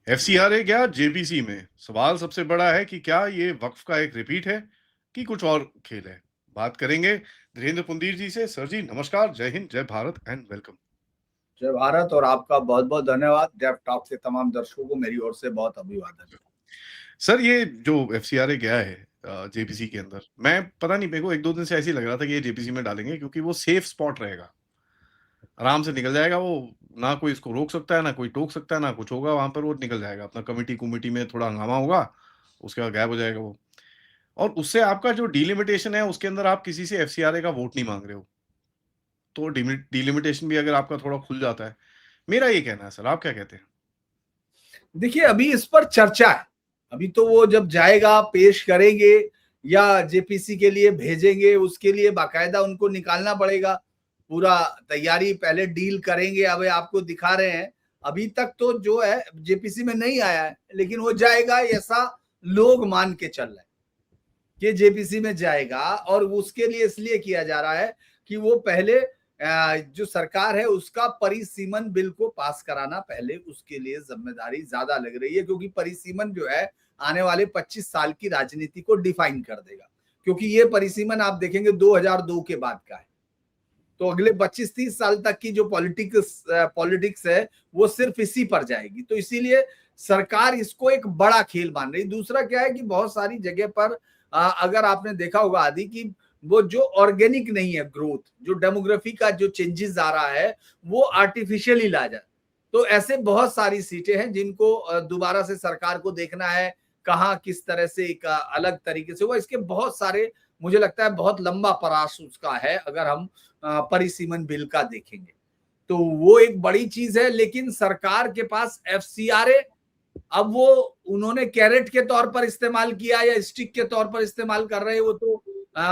FCRA क्या JPC में? सवाल सबसे बड़ा है कि क्या ये वक्फ का एक रिपीट है कि कुछ और खेल है? बात करेंगे धीरेन्द्र पुंदीर जी से। सर जी नमस्कार, जय हिंद, जय भारत एंड वेलकम। जय भारत और आपका बहुत बहुत धन्यवाद। डेफ टॉक के तमाम दर्शकों को मेरी ओर से बहुत अभिवादन। सर ये जो एफसीआरए गया है जेपीसी के अंदर, मैं पता नहीं, मेरे को 1-2 दिन से ऐसे ही लग रहा था कि ये जेपीसी में डालेंगे क्योंकि वो सेफ स्पॉट रहेगा। आराम से निकल जाएगा वो, ना कोई इसको रोक सकता है, ना कोई टोक सकता है, ना कुछ होगा वहाँ पर, वो निकल जाएगा। अपना कमिटी-कुमिटी में थोड़ा हंगामा होगा, उसके बाद गायब हो जाएगा वो। और उससे आपका जो डिलिमिटेशन है, उसके अंदर आप किसी से एफसीआरए का वोट नहीं माँग रहे हो। तो डिलिमिटेशन भी अगर आपका थोड़ा खुल जाता है। मेरा ये कहना है सर, आप क्या कहते हैं? देखिए, अभी इस पर चर्चा है। अभी तो वो जब जाएगा, पेश करेंगे या जेपीसी के लिए भेजेंगे, उसके लिए बाकायदा उनको निकालना पड़ेगा। पूरा तैयारी पहले डील करेंगे। अब आपको दिखा रहे हैं, अभी तक तो जो है जेपीसी में नहीं आया है, लेकिन वो जाएगा ऐसा लोग मान के चल रहे हैं कि जेपीसी में जाएगा। और उसके लिए इसलिए किया जा रहा है कि वो पहले जो सरकार है उसका परिसीमन बिल को पास कराना, पहले उसके लिए जिम्मेदारी ज्यादा लग रही है, क्योंकि परिसीमन जो है आने वाले 25 साल की राजनीति को डिफाइन कर देगा। क्योंकि ये परिसीमन आप देखेंगे 2002 के बाद का है, तो अगले 25-30 साल तक की जो पॉलिटिक्स है वो सिर्फ इसी पर जाएगी। तो इसीलिए सरकार इसको एक बड़ा खेल मान रही। दूसरा क्या है कि बहुत सारी जगह पर अगर आपने देखा होगा आदि की, वो जो ऑर्गेनिक नहीं है ग्रोथ, जो डेमोग्राफी का जो चेंजेस आ रहा है वो आर्टिफिशियली ला जाए। तो ऐसे बहुत सारी सीटें हैं जिनको दोबारा से सरकार को देखना है, कहाँ किस तरह से एक अलग तरीके से हुआ। इसके बहुत सारे, मुझे लगता है बहुत लंबा परास उसका है अगर हम परिसीमन बिल का देखेंगे तो वो एक बड़ी चीज है। लेकिन सरकार के पास एफसीआरए, अब वो उन्होंने कैरेट के तौर पर इस्तेमाल किया या स्टिक के तौर पर इस्तेमाल कर रहे हैं, वो तो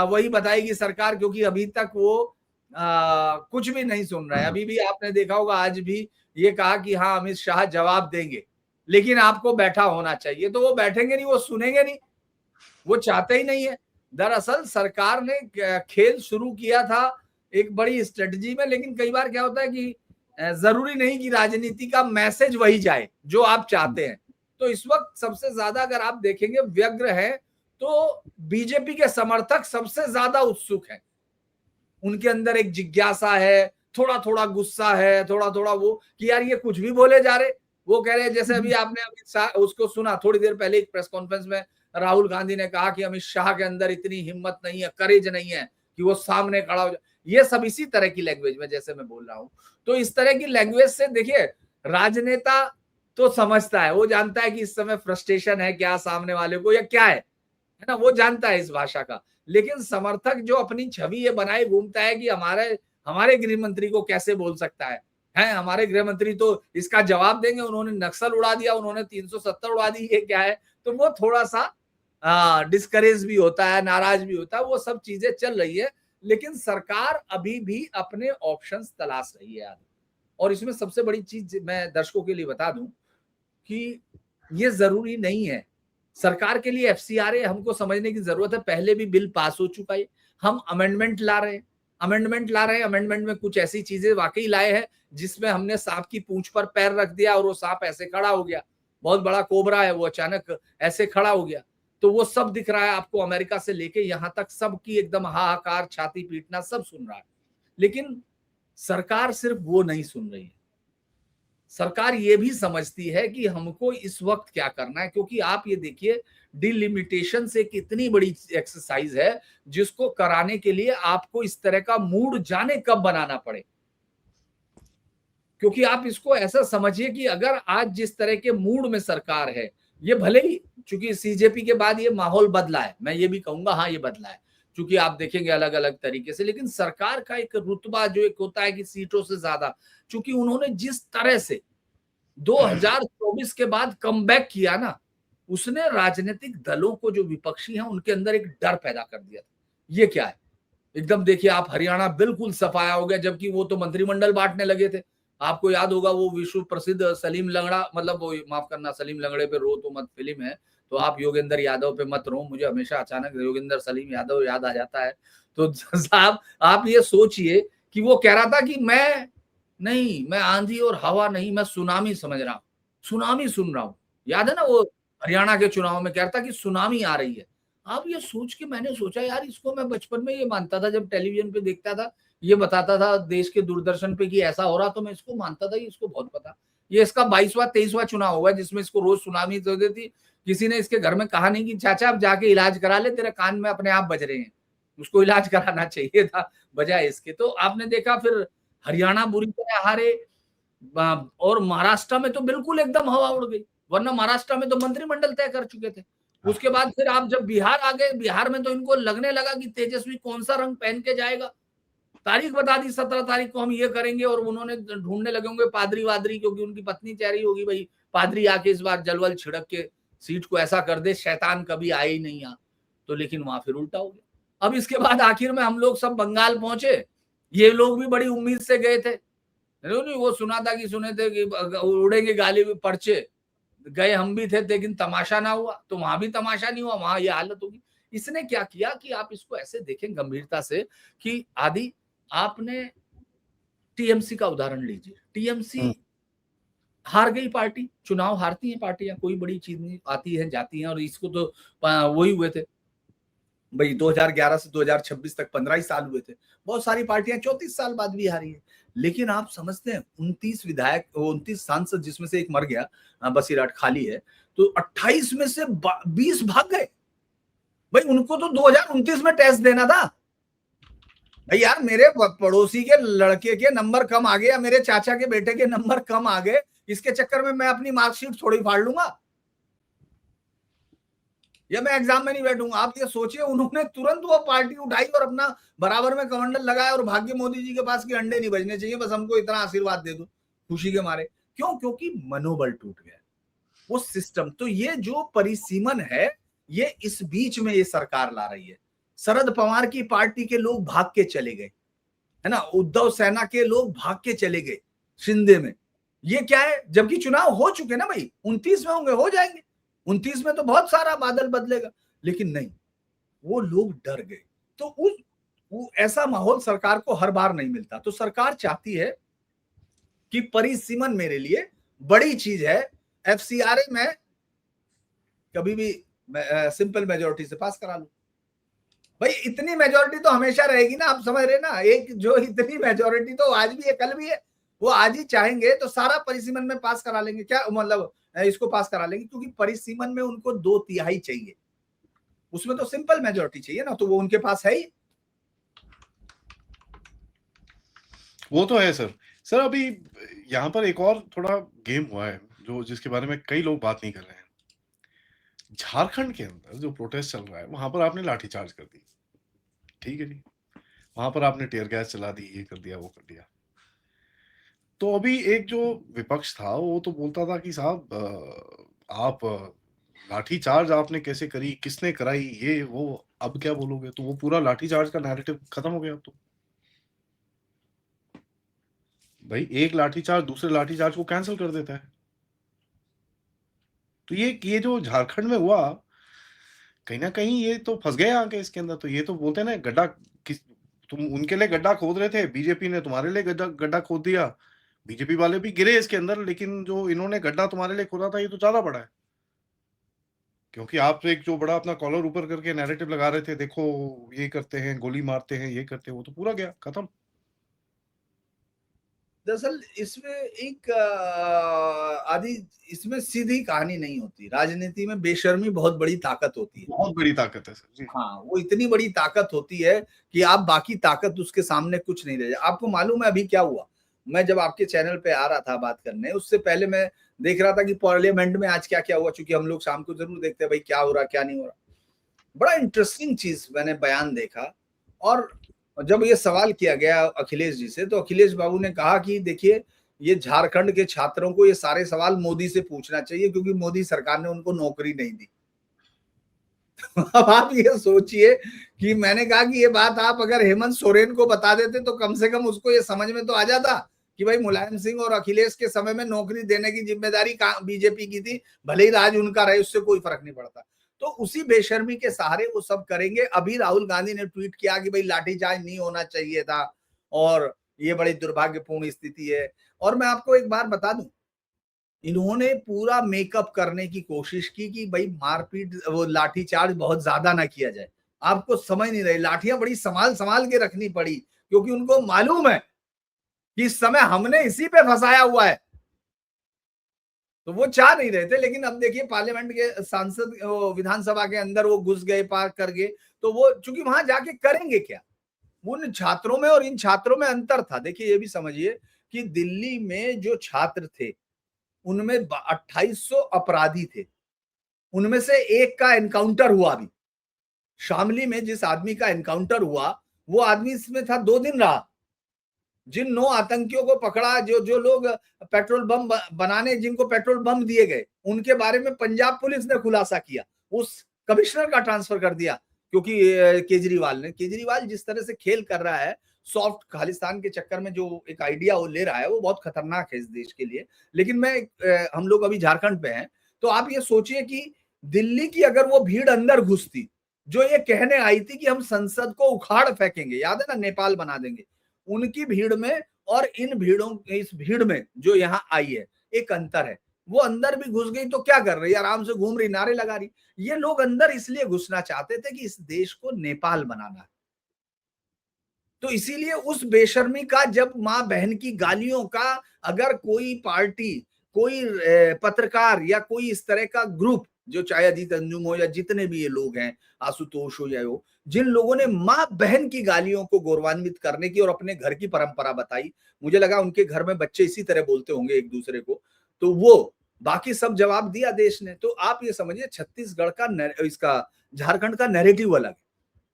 वही बताएगी सरकार, क्योंकि अभी तक वो कुछ भी नहीं सुन रहा है। अभी भी आपने देखा होगा, आज भी ये कहा कि हाँ अमित शाह जवाब देंगे, लेकिन आपको बैठा होना चाहिए। तो वो बैठेंगे नहीं, वो सुनेंगे नहीं, वो चाहते ही नहीं है। दरअसल सरकार ने खेल शुरू किया था एक बड़ी स्ट्रेटजी में, लेकिन कई बार क्या होता है कि जरूरी नहीं कि राजनीति का मैसेज वही जाए जो आप चाहते हैं। तो इस वक्त सबसे ज्यादा अगर आप देखेंगे व्यग्र है तो बीजेपी के समर्थक सबसे ज्यादा उत्सुक हैं। उनके अंदर एक जिज्ञासा है, थोड़ा थोड़ा गुस्सा है, थोड़ा थोड़ा वो कि यार ये कुछ भी बोले जा रहे। वो कह रहे हैं, जैसे अभी आपने अमित शाह उसको सुना थोड़ी देर पहले एक प्रेस कॉन्फ्रेंस में, राहुल गांधी ने कहा कि अमित शाह के अंदर इतनी हिम्मत नहीं है, करेज नहीं है कि वो सामने खड़ा हो जाए। ये सब इसी तरह की लैंग्वेज में जैसे मैं बोल रहा हूं। तो इस तरह की लैंग्वेज से देखिए, राजनेता तो समझता है, वो जानता है कि इस समय फ्रस्ट्रेशन है क्या सामने वाले को या क्या है ना, वो जानता है इस भाषा का। लेकिन समर्थक जो अपनी छवि ये बनाए घूमता है कि हमारे हमारे गृह मंत्री को कैसे बोल सकता है हमारे गृह मंत्री तो इसका जवाब देंगे, उन्होंने नक्सल उड़ा दिया, उन्होंने 370 उड़ा दी, ये क्या है। तो वो थोड़ा सा डिस्करेज भी होता है, नाराज भी होता है, वो सब चीजें चल रही है। लेकिन सरकार अभी भी अपने ऑप्शंस तलाश रही है। और इसमें सबसे बड़ी चीज मैं दर्शकों के लिए बता दूं कि ये जरूरी नहीं है सरकार के लिए एफसीआरए हमको समझने की जरूरत है। पहले भी बिल पास हो चुका है, हम अमेंडमेंट ला रहे हैं, अमेंडमेंट में कुछ ऐसी चीजें वाकई लाए हैं जिसमें हमने सांप की पूंछ पर पैर रख दिया और वो सांप ऐसे खड़ा हो गया। बहुत बड़ा कोबरा है वो, अचानक ऐसे खड़ा हो गया। तो वो सब दिख रहा है आपको, अमेरिका से लेके यहां तक सबकी एकदम हाहाकार, छाती पीटना सब सुन रहा है। लेकिन सरकार सिर्फ वो नहीं सुन रही है, सरकार ये भी समझती है कि हमको इस वक्त क्या करना है। क्योंकि आप ये देखिए, डिलिमिटेशन से कितनी बड़ी एक्सरसाइज है जिसको कराने के लिए आपको इस तरह का मूड जाने कब बनाना पड़े। क्योंकि आप इसको ऐसा समझिए कि अगर आज जिस तरह के मूड में सरकार है, ये भले ही चूंकि सीजेपी के बाद ये माहौल बदला है, मैं ये भी कहूंगा हाँ ये बदला है, क्योंकि आप देखेंगे अलग अलग तरीके से। लेकिन सरकार का एक रुतबा जो एक होता है कि सीटों से ज्यादा, चूंकि उन्होंने जिस तरह से 2024 के बाद कमबैक किया ना, उसने राजनीतिक दलों को, जो विपक्षी हैं, उनके अंदर एक डर पैदा कर दिया था। ये क्या है, एकदम देखिए आप हरियाणा बिल्कुल सफाया हो गया, जबकि वो तो मंत्रिमंडल बांटने लगे थे। आपको याद होगा वो विश्व प्रसिद्ध सलीम लंगड़ा, मतलब वो माफ करना, सलीम लंगड़े पे रो तो मत फिल्म है, तो आप योगेंद्र यादव पे मत रो। मुझे हमेशा अचानक योगेंद्र सलीम यादव याद आ जाता है। तो साहब आप ये सोचिए कि वो कह रहा था कि मैं नहीं, मैं आंधी और हवा नहीं, मैं सुनामी समझ रहा हूं, सुनामी सुन रहा हूं। याद है ना वो हरियाणा के चुनाव में कह रहा था कि सुनामी आ रही है। अब ये सोच के मैंने सोचा यार इसको मैं बचपन में ये मानता था, जब टेलीविजन पे देखता था, ये बताता था देश के दूरदर्शन पे कि ऐसा हो रहा, तो मैं इसको मानता था, ये इसको बहुत पता। ये इसका 22वां 23वां चुनाव हुआ जिसमें इसको रोज सुनामी हो रही थी। किसी ने इसके घर में कहा नहीं कि चाचा अब जाके इलाज करा ले, तेरे कान में अपने आप बज रहे हैं, उसको इलाज कराना चाहिए था बजाय इसके। तो आपने देखा फिर हरियाणा बुरी तरह हारे, और महाराष्ट्र में तो बिल्कुल एकदम हवा उड़ गई, वरना महाराष्ट्र में तो मंत्रिमंडल तय कर चुके थे। उसके बाद फिर आप जब बिहार आ गए, बिहार में तो इनको लगने लगा कि तेजस्वी कौन सा रंग पहन के जाएगा। तारीख बता दी 17 तारीख को हम ये करेंगे, और उन्होंने ढूंढने लगे होंगे पादरी वादरी, क्योंकि उनकी पत्नी चाह रही होगी भाई पादरी आके इस बार जलवल छिड़क के सीट को ऐसा कर दे शैतान कभी आए ही नहीं यहाँ। तो लेकिन वहां फिर उल्टा हो गया। अब इसके बाद आखिर में हम लोग सब बंगाल पहुंचे, ये लोग भी बड़ी उम्मीद से गए थे, नहीं वो सुना था कि सुने थे कि उड़ेंगे गाली में पर्चे, गए हम भी थे, लेकिन तमाशा ना हुआ, तो वहां भी तमाशा नहीं हुआ, वहां ये हालत होगी। इसने क्या किया कि आप इसको ऐसे देखें गंभीरता से कि आदि आपने टीएमसी का उदाहरण लीजिए, टीएमसी हार गई पार्टी, चुनाव हारती है पार्टियां, कोई बड़ी चीज नहीं, आती है जाती है, और इसको तो वही हुए थे भाई 2011 से 2026 तक 15 ही साल हुए थे, बहुत सारी पार्टियां 34 साल बाद भी हारी है। लेकिन आप समझते हैं 29 विधायक, 29 सांसद जिसमें से एक मर गया, बसीराट खाली है, तो 28 में से 20 भाग गए। भाई उनको तो 2029 में टेस्ट देना था भाई, यार मेरे पड़ोसी के लड़के के नंबर कम आ गए या मेरे चाचा के बेटे के नंबर कम आ गए, इसके चक्कर में मैं अपनी मार्कशीट थोड़ी फाड़ लूंगा या मैं एग्जाम में नहीं बैठूंगा। आप ये सोचिए, उन्होंने तुरंत वो पार्टी उठाई और अपना बराबर में कमंडल लगाया, और भाग्य मोदी जी के पास के अंडे नहीं बजने चाहिए, बस हमको इतना आशीर्वाद दे दो खुशी के मारे। क्यों? क्योंकि मनोबल टूट गया, वो सिस्टम। तो ये जो परिसीमन है, ये इस बीच में ये सरकार ला रही है। शरद पवार की पार्टी के लोग भाग के चले गए, है ना, उद्धव सेना के लोग भाग के चले गए शिंदे में। ये क्या है, जबकि चुनाव हो चुके ना भाई, 29 में होंगे, हो जाएंगे, 29 में तो बहुत सारा बादल बदलेगा, लेकिन नहीं, वो लोग डर गए। तो ऐसा माहौल सरकार को हर बार नहीं मिलता। तो सरकार चाहती है कि परिसीमन मेरे लिए बड़ी चीज है, एफसीआरए में कभी भी सिंपल मेजोरिटी से पास करा लूं। भाई इतनी मेजोरिटी तो हमेशा रहेगी ना, आप समझ रहे ना, एक जो इतनी मेजोरिटी तो आज भी है कल भी है, वो आज ही चाहेंगे तो सारा परिसीमन में पास करा लेंगे, क्या मतलब इसको पास करा लेंगे, क्योंकि परिसीमन में उनको 2/3 चाहिए, उसमें तो सिंपल मेजोरिटी चाहिए ना, तो वो उनके पास है ही। वो तो है सर। सर अभी यहाँ पर एक और थोड़ा गेम हुआ है जो जिसके बारे में कई लोग बात नहीं कर रहे हैं। झारखंड के अंदर जो प्रोटेस्ट चल रहा है वहां पर आपने लाठीचार्ज कर दी, ठीक है जी, वहां पर आपने टीयर गैस चला दी, ये कर दिया वो कर दिया। तो अभी एक जो विपक्ष था वो तो बोलता था कि साहब आप लाठीचार्ज आपने कैसे करी, किसने कराई, ये वो, अब क्या बोलोगे? तो वो पूरा लाठीचार्ज का नैरेटिव खत्म हो गया अब तो। भाई एक लाठीचार्ज दूसरे लाठीचार्ज को कैंसिल कर देता है। तो ये जो झारखंड में हुआ, कहीं ना कहीं ये तो फंस गए आके इसके अंदर। तो ये तो बोलते हैं ना गड्ढा, किस तुम उनके लिए गड्ढा खोद रहे थे, बीजेपी ने तुम्हारे लिए गड्ढा गड्ढा खोद दिया, बीजेपी वाले भी गिरे इसके अंदर, लेकिन जो इन्होंने गड्ढा तुम्हारे लिए खोदा था ये तो ज्यादा बड़ा है, क्योंकि आप एक जो बड़ा अपना कॉलर ऊपर करके नैरेटिव लगा रहे थे, देखो ये करते हैं, गोली मारते हैं, ये करते हैं, वो तो पूरा गया खत्म। दरअसल इसमें एक आदि, इसमें सीधी कहानी नहीं होती, राजनीति में बेशर्मी बहुत बड़ी ताकत होती है। बहुत बड़ी ताकत है सर जी। हाँ, वो इतनी बड़ी ताकत होती है कि आप बाकी ताकत उसके सामने कुछ नहीं रह। आपको मालूम है अभी क्या हुआ? मैं जब आपके चैनल पे आ रहा था बात करने, उससे पहले मैं देख रहा था कि पार्लियामेंट में आज क्या क्या हुआ, चूंकि हम लोग शाम को जरूर देखते हैं भाई क्या हो रहा क्या नहीं हो रहा। बड़ा इंटरेस्टिंग चीज मैंने बयान देखा, और जब ये सवाल किया गया अखिलेश जी से, तो अखिलेश बाबू ने कहा कि देखिए, ये झारखंड के छात्रों को ये सारे सवाल मोदी से पूछना चाहिए, क्योंकि मोदी सरकार ने उनको नौकरी नहीं दी। अब आप ये सोचिए कि मैंने कहा कि ये बात आप अगर हेमंत सोरेन को बता देते तो कम से कम उसको ये समझ में तो आ जाता कि भाई मुलायम सिंह और अखिलेश के समय में नौकरी देने की जिम्मेदारी बीजेपी की थी, भले ही राज उनका रहे, उससे कोई फर्क नहीं पड़ता। तो उसी बेशर्मी के सहारे वो सब करेंगे। अभी राहुल गांधी ने ट्वीट किया कि भाई लाठीचार्ज नहीं होना चाहिए था, और ये बड़ी दुर्भाग्यपूर्ण स्थिति है। और मैं आपको एक बार बता दूं, इन्होंने पूरा मेकअप करने की कोशिश की कि भाई मारपीट, वो लाठीचार्ज बहुत ज्यादा ना किया जाए। आपको समझ नहीं रहे, लाठियां बड़ी संभाल संभाल के रखनी पड़ी, क्योंकि उनको मालूम है कि इस समय हमने इसी पे फंसाया हुआ है। तो वो चाह नहीं रहे थे, लेकिन अब देखिए पार्लियामेंट के सांसद विधानसभा के अंदर वो घुस गए, पार कर गए, तो वो चूंकि वहां जाके करेंगे क्या? उन छात्रों में और इन छात्रों में अंतर था। देखिए ये भी समझिए कि दिल्ली में जो छात्र थे उनमें 2800 अपराधी थे, उनमें से एक का एनकाउंटर हुआ। अभी शामली में जिस आदमी का एनकाउंटर हुआ, वो आदमी इसमें था, 2 दिन रहा। जिन 9 आतंकियों को पकड़ा, जो जो लोग पेट्रोल बम बनाने, जिनको पेट्रोल बम दिए गए, उनके बारे में पंजाब पुलिस ने खुलासा किया, उस कमिश्नर का ट्रांसफर कर दिया। क्योंकि केजरीवाल जिस तरह से खेल कर रहा है, सॉफ्ट खालिस्तान के चक्कर में जो एक आइडिया वो ले रहा है, वो बहुत खतरनाक है इस देश के लिए। लेकिन हम लोग अभी झारखंड पे हैं, तो आप ये सोचिए कि दिल्ली की अगर वो भीड़ अंदर घुसती, जो ये कहने आई थी कि हम संसद को उखाड़ फेंकेंगे, याद है ना, नेपाल बना देंगे, उनकी भीड़ में और इस भीड़ में जो यहाँ आई है, एक अंतर है। वो अंदर भी घुस गई तो क्या कर रही है, आराम से घूम रही, नारे लगा रही। ये लोग अंदर इसलिए घुसना चाहते थे कि इस देश को नेपाल बनाना है। तो इसीलिए उस बेशर्मी का, जब मां बहन की गालियों का अगर कोई पार्टी, कोई पत्रकार या कोई इस तरह का ग्रुप, जो चाहे अजीत अंजुम हो या जितने भी ये लोग हैं, आशुतोष हो या हो, जिन लोगों ने मां बहन की गालियों को गौरवान्वित करने की और अपने घर की परंपरा बताई, मुझे लगा उनके घर में बच्चे इसी तरह बोलते होंगे एक दूसरे को, तो वो बाकी सब जवाब दिया देश ने। तो आप ये समझिए छत्तीसगढ़ का इसका झारखंड का नैरेटिव अलग है,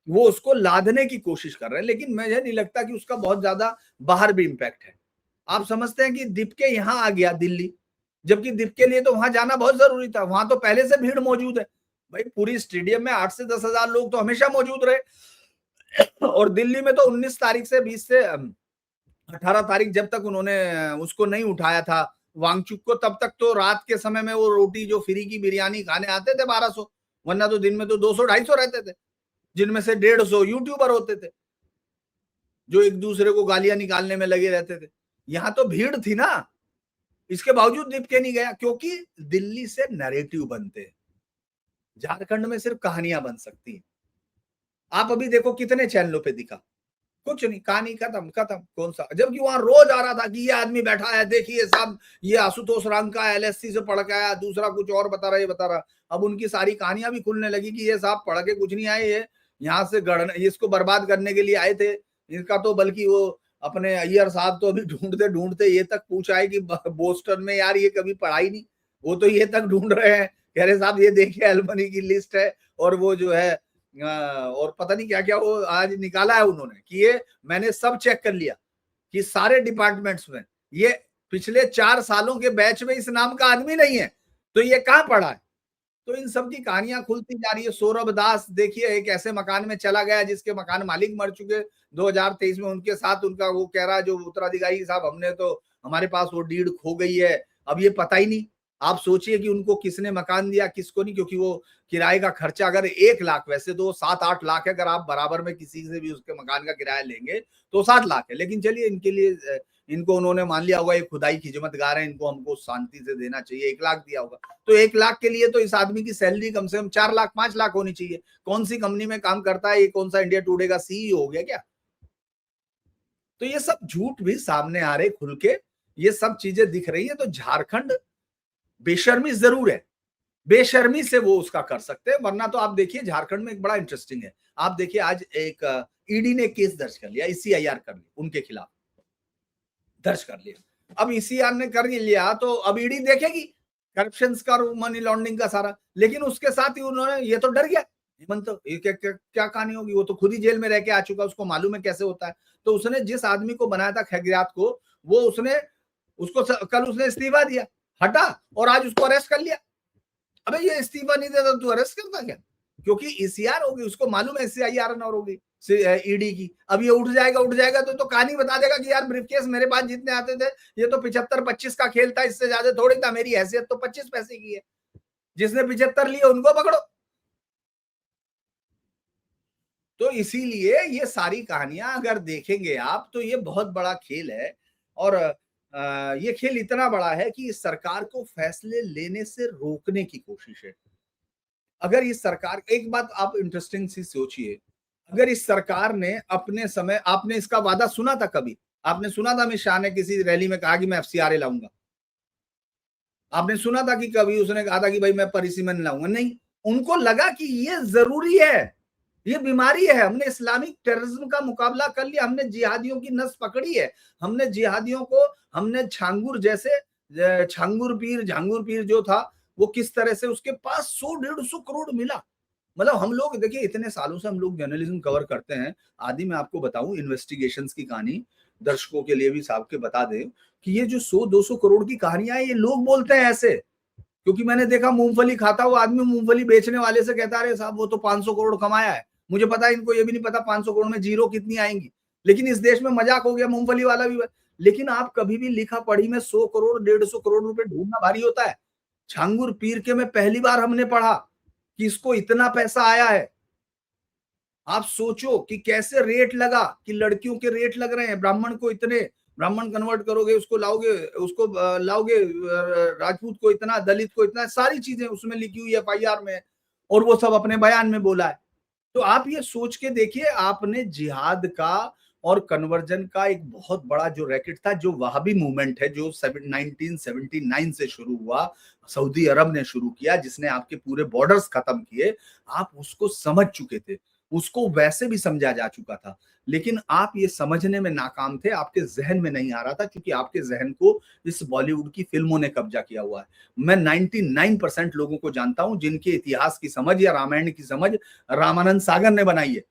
वो उसको लादने की कोशिश कर रहे हैं, लेकिन मुझे नहीं लगता कि उसका बहुत ज्यादा बाहर भी इम्पैक्ट है। आप समझते हैं कि दीप के यहाँ आ गया दिल्ली, जबकि दीप के लिए तो वहां जाना बहुत जरूरी था, वहां तो पहले से भीड़ मौजूद है। भाई पूरी स्टेडियम में 8 से 10 हजार लोग तो हमेशा मौजूद रहे। और दिल्ली में तो 19 तारीख से 20 से 18 तारीख, जब तक उन्होंने उसको नहीं उठाया था वांगचुक को, तब तक तो रात के समय में वो रोटी जो फ्री की बिरयानी खाने आते थे 1200, वरना तो दिन में तो 200-250 रहते थे, जिनमें से 150 यूट्यूबर होते थे जो एक दूसरे को गालियां निकालने में लगे रहते थे। यहां तो भीड़ थी ना, इसके बावजूद दीप के नहीं गया, क्योंकि दिल्ली से नैरेटिव बनते हैं, झारखंड में सिर्फ कहानियां बन सकती हैं। आप अभी देखो कितने चैनलों पे दिखा, कुछ नहीं, कहानी खत्म खत्म, कौन सा, जबकि वहां रोज आ रहा था कि ये आदमी बैठा है, देखिए साहब, ये आशुतोष राम का एलएससी से पढ़ के आया, दूसरा कुछ और बता रहा, ये बता रहा। अब उनकी सारी कहानियां भी खुलने लगी कि ये साहब पढ़ के कुछ नहीं आए, ये यहाँ से गढ़ इसको बर्बाद करने के लिए आए थे। इनका तो बल्कि वो अपने अय्यर साहब तो अभी ढूंढते ढूंढते ये तक पूछा है कि बोस्टन में यार ये कभी पढ़ाई नहीं, वो तो ये तक ढूंढ रहे हैं, कह रहे साहब ये देखिए एलमनी की लिस्ट है, और वो जो है और पता नहीं क्या क्या वो आज निकाला है उन्होंने कि ये मैंने सब चेक कर लिया कि सारे डिपार्टमेंट्स में ये पिछले 4 सालों के बैच में इस नाम का आदमी नहीं है, तो ये कहां पढ़ा है। तो इन सब की कहानियां खुलती जा रही है। सौरभ दास देखिए एक ऐसे मकान में चला गया जिसके मकान मालिक मर चुके 2023 में, उनके साथ उनका वो कह रहा है जो उत्तराधिकारी साहब, हमने तो हमारे पास वो डीड खो गई है, अब ये पता ही नहीं। आप सोचिए कि उनको किसने मकान दिया किसको नहीं, क्योंकि वो किराए का खर्चा अगर 1 लाख, वैसे तो 7-8 लाख है, अगर आप बराबर में किसी से भी उसके मकान का किराया लेंगे तो 7 लाख है। लेकिन चलिए इनके लिए इनको उन्होंने मान लिया होगा ये खुदाई खिजमतगार है, इनको हमको शांति से देना चाहिए, 1 लाख दिया होगा। तो 1 लाख के लिए तो इस आदमी की सैलरी कम से कम 4 लाख 5 लाख होनी चाहिए। कौन सी कंपनी में काम करता है ये, कौन सा इंडिया टुडे का सीईओ हो गया क्या? तो ये सब झूठ भी सामने आ रहे खुल के, ये सब चीजें दिख रही है। तो झारखंड बेशर्मी जरूर है, बेशर्मी से वो उसका कर सकते हैं, वरना तो आप देखिए झारखंड में एक बड़ा इंटरेस्टिंग है। आप देखिए आज एक ईडी ने केस दर्ज कर लिया, ईसीआईआर कर लिया, उनके खिलाफ दर्ज कर लिया। अब ईसीआर ने कर लिया तो अब ईडी देखेगी करप्शन का, मनी लॉन्ड्रिंग का सारा, लेकिन उसके साथ ही उन्होंने, ये तो डर गया हेमंत, तो ये क्या कहानी होगी, वो तो खुद ही जेल में रह के आ चुका, उसको मालूम है कैसे होता है। तो उसने जिस आदमी को बनाया था खगरियात को, वो उसने उसको कल उसने इस्तीफा दिया, हटा, और आज उसको अरेस्ट कर लिया। अबे ये इस्तीफा नहीं देता तू अरेस्ट करता क्या? क्योंकि ईसीआर होगी, उसको मालूम है सीआईआर और होगी ईडी की। अब ये उठ जाएगा तो कहानी बता देगा कि यार ब्रीफकेस मेरे पास जितने आते थे ये तो 75-25 का खेल था, इससे ज्यादा थोड़ी था, मेरी हैसियत तो 25 पैसे की है, जिसने 75 लिए उनको पकड़ो। तो इसीलिए ये सारी कहानियां अगर देखेंगे आप तो ये बहुत बड़ा खेल है। और ये खेल इतना बड़ा है कि इस सरकार को फैसले लेने से रोकने की कोशिश है। अगर इस सरकार, एक बात आप इंटरेस्टिंग सी सोचिए, अगर इस सरकार ने अपने समय, आपने इसका वादा सुना था कभी? आपने सुना था अमित शाह ने किसी रैली में कहा कि मैं एफसीआरए लाऊंगा? आपने सुना था कि कभी उसने कहा था कि भाई मैं परिसीमन लाऊंगा? नहीं। उनको लगा कि ये जरूरी है, ये बीमारी है। हमने इस्लामिक टेररिज्म का मुकाबला कर लिया, हमने जिहादियों की नस पकड़ी है, हमने जिहादियों को, हमने छांगुर जैसे, झांगुर पीर जो था, वो किस तरह से उसके पास 100-150 करोड़ मिला। मतलब हम लोग देखिए, इतने सालों से हम लोग जर्नलिज्म कवर करते हैं। आदि मैं आपको बताऊं इन्वेस्टिगेशंस की कहानी, दर्शकों के लिए भी साहब के बता दें कि ये जो 100-200 करोड़ की कहानियां है, ये लोग बोलते हैं ऐसे, क्योंकि मैंने देखा मूंगफली खाता हुआ आदमी मूंगफली बेचने वाले से कहता है, अरे साहब वो तो 500 करोड़ कमाया है। मुझे पता है, इनको ये भी नहीं पता 500 करोड़ में जीरो कितनी आएंगी, लेकिन इस देश में मजाक हो गया, मूंगफली वाला भी। लेकिन आप कभी भी लिखा पढ़ी में 100 करोड़ 150 करोड़ रुपए ढूंढना भारी होता है। छांगुर पीर के में पहली बार हमने पढ़ा कि इसको इतना पैसा आया है। आप सोचो कि कैसे रेट लगा, कि लड़कियों के रेट लग रहे हैं, ब्राह्मण को इतने, ब्राह्मण कन्वर्ट करोगे उसको लाओगे, उसको लाओगे राजपूत को इतना, दलित को इतना, सारी चीजें उसमें लिखी हुई है एफआईआर में, और वो सब अपने बयान में बोला है। तो आप ये सोच के देखिए, आपने जिहाद का और कन्वर्जन का एक बहुत बड़ा जो रैकेट था, जो वहाबी मूवमेंट है, जो 1979 से शुरू हुआ, सऊदी अरब ने शुरू किया, जिसने आपके पूरे बॉर्डर्स खत्म किए, आप उसको समझ चुके थे, उसको वैसे भी समझा जा चुका था, लेकिन आप ये समझने में नाकाम थे, आपके जहन में नहीं आ रहा था, क्योंकि आपके जहन को इस बॉलीवुड की फिल्मों ने कब्जा किया हुआ है। मैं 99% लोगों को जानता हूं जिनके इतिहास की समझ या रामायण की समझ रामानंद सागर ने बनाई है,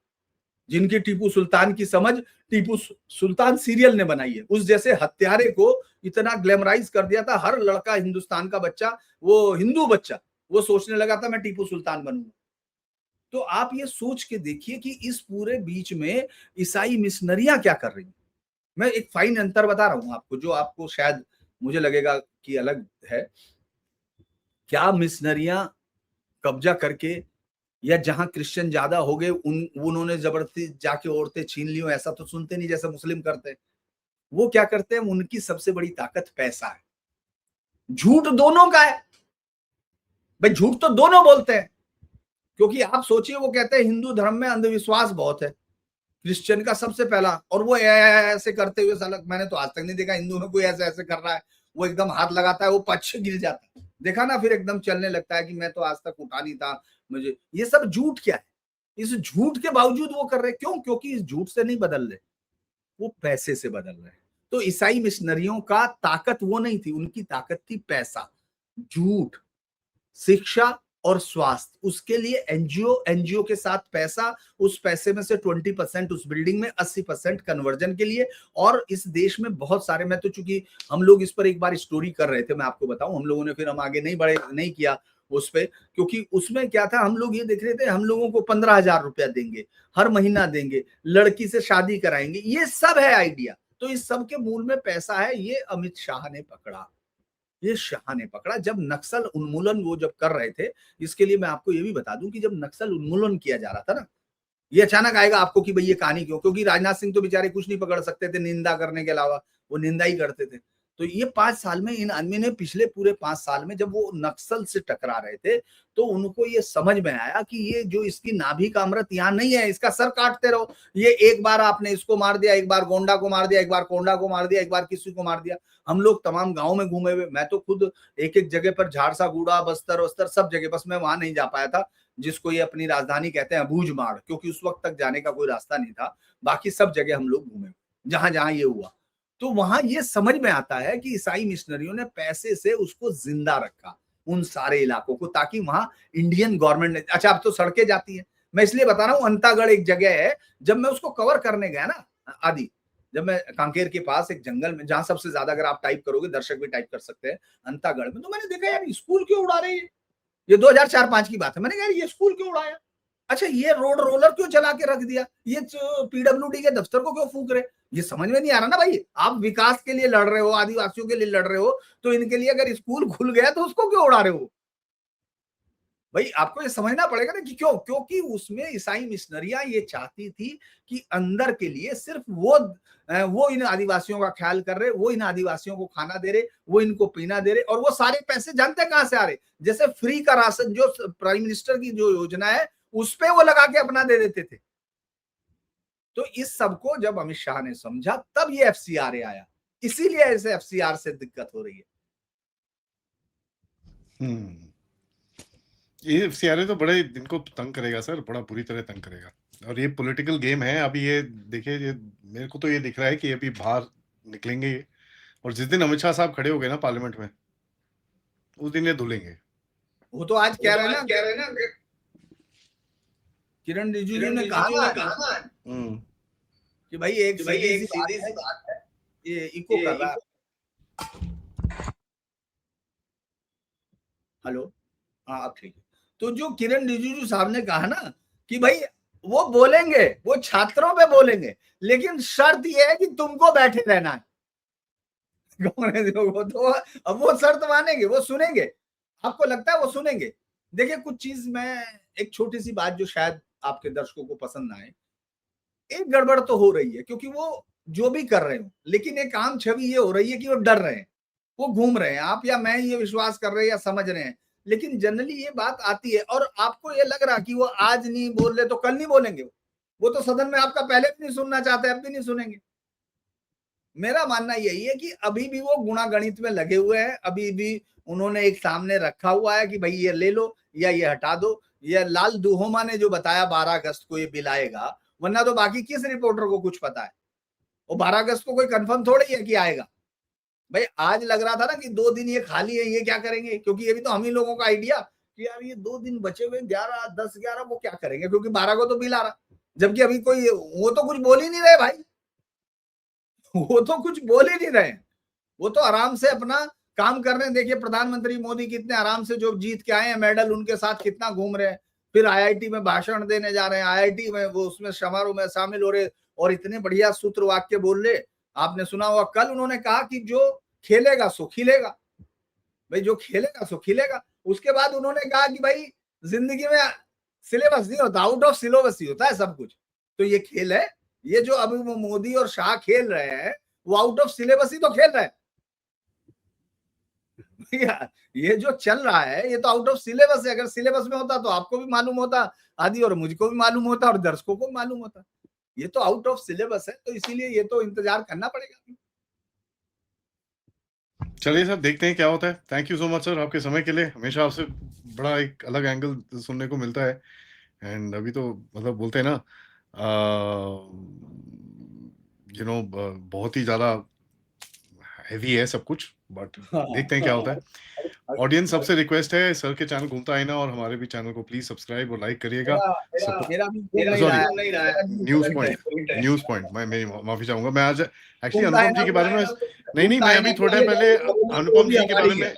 जिनकी टीपू सुल्तान की समझ टीपू सुल्तान सीरियल ने बनाई है। उस जैसे हत्यारे को इतना ग्लैमराइज कर दिया था, हर लड़का हिंदुस्तान का बच्चा, वो हिंदू बच्चा, वो सोचने लगा था मैं टीपू सुल्तान बनूंगा। तो आप ये सोच के देखिए कि इस पूरे बीच में ईसाई मिशनरियां क्या कर रही हैं। मैं एक फाइन अंतर बता रहा हूं आपको, जो आपको शायद मुझे लगेगा कि अलग है। क्या मिशनरियां कब्जा करके, या जहां क्रिश्चियन ज्यादा हो गए उन्होंने जबरदस्ती जाके औरतें छीन ली हो, ऐसा तो सुनते नहीं जैसे मुस्लिम करते हैं। वो क्या करते हैं, उनकी सबसे बड़ी ताकत पैसा है। झूठ दोनों का है भाई, झूठ तो दोनों बोलते हैं। क्योंकि आप सोचिए, वो कहते हैं हिंदू धर्म में अंधविश्वास बहुत है, क्रिश्चियन का सबसे पहला, और वो ऐसे करते हुए साला, मैंने तो आज तक नहीं देखा हिंदू में कोई ऐसे ऐसे कर रहा है। वो एकदम हाथ लगाता है, वो पक्ष गिर जाता है, देखा ना, फिर एकदम चलने लगता है कि मैं तो आज तक उठा नहीं था मुझे। ये सब झूठ क्या है, इस झूठ के बावजूद वो कर रहे हैं, क्यों? क्योंकि इस झूठ से नहीं बदल रहे, वो पैसे से बदल रहे हैं। तो ईसाई मिशनरियों का ताकत वो नहीं थी, उनकी ताकत थी पैसा, झूठ, शिक्षा और स्वास्थ्य। उसके लिए एनजीओ, एनजीओ के साथ पैसा, उस पैसे में से 20% उस बिल्डिंग में, 80% कन्वर्जन के लिए। और इस देश में बहुत सारे, मैं तो चूंकि हम लोग इस पर एक बार स्टोरी कर रहे थे, मैं आपको बताऊं, हम लोगों ने, फिर हम आगे नहीं किया उस पे, क्योंकि उसमें क्या था, हम लोग ये देख रहे थे, हम लोगों को 15,000 रुपया देंगे, हर महीना देंगे, लड़की से शादी कराएंगे, ये सब है आइडिया। तो इस सब के मूल में पैसा है। ये अमित शाह ने पकड़ा, ये शाह ने पकड़ा। जब नक्सल उन्मूलन वो जब कर रहे थे, इसके लिए मैं आपको ये भी बता दूं कि जब नक्सल उन्मूलन किया जा रहा था ना, ये अचानक आएगा आपको कि भाई ये कहानी क्यों, क्योंकि राजनाथ सिंह तो बेचारे कुछ नहीं पकड़ सकते थे निंदा करने के अलावा, वो निंदा ही करते थे। तो ये 5 साल में, इन आदमी ने पिछले पूरे 5 साल में, जब वो नक्सल से टकरा रहे थे, तो उनको ये समझ में आया कि ये जो इसकी नाभि का अमृत यहाँ नहीं है, इसका सर काटते रहो। ये एक बार आपने इसको मार दिया, एक बार गोंडा को मार दिया, एक बार कोंडा को मार दिया, एक बार किसी को मार दिया। हम लोग तमाम गाँव में घूमे हुए, मैं तो खुद एक एक जगह पर, झारसा, गुड़ा, बस्तर वस्तर सब जगह, बस मैं वहां नहीं जा पाया था जिसको ये अपनी राजधानी कहते हैं, बूझमाड़, क्योंकि उस वक्त तक जाने का कोई रास्ता नहीं था। बाकी सब जगह हम लोग घूमे, जहां जहां ये हुआ। तो वहां ये समझ में आता है कि ईसाई मिशनरियों ने पैसे से उसको जिंदा रखा, उन सारे इलाकों को, ताकि वहां इंडियन गवर्नमेंट ने, अच्छा अब तो सड़कें जाती हैं, मैं इसलिए बता रहा हूँ, अंतागढ़ एक जगह है, जब मैं उसको कवर करने गया ना आदि, जब मैं कांकेर के पास एक जंगल में, जहां सबसे ज्यादा, अगर आप टाइप करोगे, दर्शक भी टाइप कर सकते हैं, अंतागढ़ में, तो मैंने देखा यार स्कूल क्यों उड़ा रहे हैं। ये 2004-5 की बात है। मैंने कहा ये स्कूल क्यों उड़ाया, अच्छा ये रोड रोलर क्यों चला के रख दिया, ये पीडब्ल्यूडी के दफ्तर को क्यों फूक रहे, ये समझ में नहीं आ रहा ना भाई। आप विकास के लिए लड़ रहे हो, आदिवासियों के लिए लड़ रहे हो, तो इनके लिए अगर स्कूल खुल गया तो उसको क्यों उड़ा रहे हो भाई आपको ये समझना पड़ेगा ना कि क्यों, क्योंकि उसमें ईसाई मिशनरियां ये चाहती थी कि अंदर के लिए सिर्फ वो इन आदिवासियों का ख्याल कर रहे, वो इन आदिवासियों को खाना दे रहे, वो इनको पीना दे रहे, और वो सारे पैसे जानते कहां से आ रहे, जैसे फ्री का राशन जो प्राइम मिनिस्टर की जो योजना है उस पे वो लगा के अपना दे देते थे। तो इस सब को जब अमित शाह ने समझा तब ये एफसीआर आया, इसीलिए ऐसे एफसीआर से दिक्कत हो रही है। ये एफसीआर तो बड़े इनको तंग करेगा सर, बड़ा बुरी तरह तंग करेगा। और ये पॉलिटिकल गेम है। अभी ये देखिए, ये मेरे को तो ये दिख रहा है कि अभी बाहर निकलेंगे ये, और जिस दिन अमित शाह साहब खड़े हो गए ना पार्लियामेंट में, उस दिन ये धुलेंगे। वो तो आज कह रहे हैं ना किरण रिजिजू ने कहा कि भाई एक सीधी सी बात है, ये इको कर रहा है। हेलो, हाँ अब ठीक है। तो जो किरण रिजिजू साहब ने कहा ना कि भाई वो बोलेंगे, वो छात्रों पे बोलेंगे, लेकिन शर्त ये है कि तुमको बैठे रहना है। कांग्रेस लोग तो अब वो शर्त मानेंगे, वो सुनेंगे। आपको लगता है वो सुनेंगे? देखिए कुछ चीज, मैं एक छोटी सी बात जो शायद आपके दर्शकों को पसंद ना आए, एक गड़बड़ तो हो रही है क्योंकि वो जो भी कर रहे हो, लेकिन एक आम छवि ये हो रही है कि वो डर रहे हैं, वो घूम रहे हैं। आप या मैं ये विश्वास कर रहे हैं या समझ रहे हैं, लेकिन जनरली ये बात आती है और आपको ये लग रहा कि वो आज नहीं बोल रहे तो कल नहीं बोलेंगे। वो तो सदन में आपका पहले भी नहीं सुनना चाहते, अब भी नहीं सुनेंगे। मेरा मानना यही है कि अभी भी वो गुणागणित में लगे हुए हैं, अभी भी उन्होंने एक सामने रखा हुआ है कि भाई ये ले लो या ये हटा दो। ये लाल दुहोमा ने जो बताया 12 अगस्त को ये बिल आएगा, वरना तो बाकी किस रिपोर्टर को कुछ पता है? वो 12 अगस्त को कोई कंफर्म थोड़ी है कि आएगा। भाई आज लग रहा था ना कि 2 दिन ये खाली है, ये क्या करेंगे, क्योंकि ये भी तो हम ही लोगों का आइडिया कि यार ये 2 दिन बचे हुए 11, 10, 11 वो क्या करेंगे, क्योंकि 12 को तो बिल आ रहा, जबकि अभी कोई वो तो कुछ बोल ही नहीं रहे भाई। वो तो कुछ बोल ही नहीं रहे, वो तो आराम से अपना काम कर रहे हैं। देखिए प्रधानमंत्री मोदी कितने आराम से जो जीत के आए हैं मेडल, उनके साथ कितना घूम रहे हैं, फिर आईआईटी में भाषण देने जा रहे हैं, आईआईटी में वो उसमें समारोह में शामिल हो रहे और इतने बढ़िया सूत्र वाक्य बोल रहे। आपने सुना होगा कल उन्होंने कहा कि जो खेलेगा सो खिलेगा, भाई जो खेलेगा सो खिलेगा। उसके बाद उन्होंने कहा कि भाई जिंदगी में सिलेबस नहीं होता, आउट ऑफ सिलेबस ही होता है सब कुछ। तो ये खेल है, ये जो अभी मोदी और शाह खेल रहे हैं वो आउट ऑफ सिलेबस ही तो खेल रहे हैं। ये जो चल रहा है ये तो आउट ऑफ सिलेबस है। अगर सिलेबस में होता तो आपको भी मालूम होता आदि, और मुझको भी मालूम होता और दर्शकों को भी मालूम होता। ये तो आउट ऑफ सिलेबस है, तो इसीलिए ये तो इंतजार करना पड़ेगा। चलिए सर, देखते हैं क्या होता है। Thank you so much sir आपके समय के लिए। हमेशा आपसे बड़ा एक अलग एंगल सुनने को मिलता है। एंड अभी तो मतलब बोलते हैं ना, बहुत ही ज़्यादा हैवी है सब कुछ, बट देखते हैं क्या होता है। ऑडियंस सबसे रिक्वेस्ट है, सर के चैनल घूमता आईना और हमारे भी चैनल को प्लीज सब्सक्राइब और लाइक करिएगा। मेरा न्यूज पॉइंट मैं मेरी माफी चाहूंगा। मैं आज एक्चुअली अनुपम जी के बारे में नहीं, मैं अभी थोड़ा टाइम पहले अनुपम जी के बारे में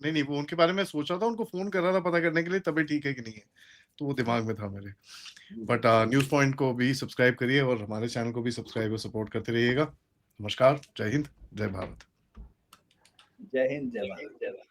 नहीं, वो उनके बारे में सोच रहा था, उनको फोन कर रहा था पता करने के लिए तबीयत ठीक है कि नहीं है, तो वो दिमाग में था मेरे। बट न्यूज पॉइंट को भी सब्सक्राइब करिए और हमारे चैनल को भी सब्सक्राइब और सपोर्ट करते रहिएगा। नमस्कार, जय हिंद, जय भारत। जय हिंद, जय भारत।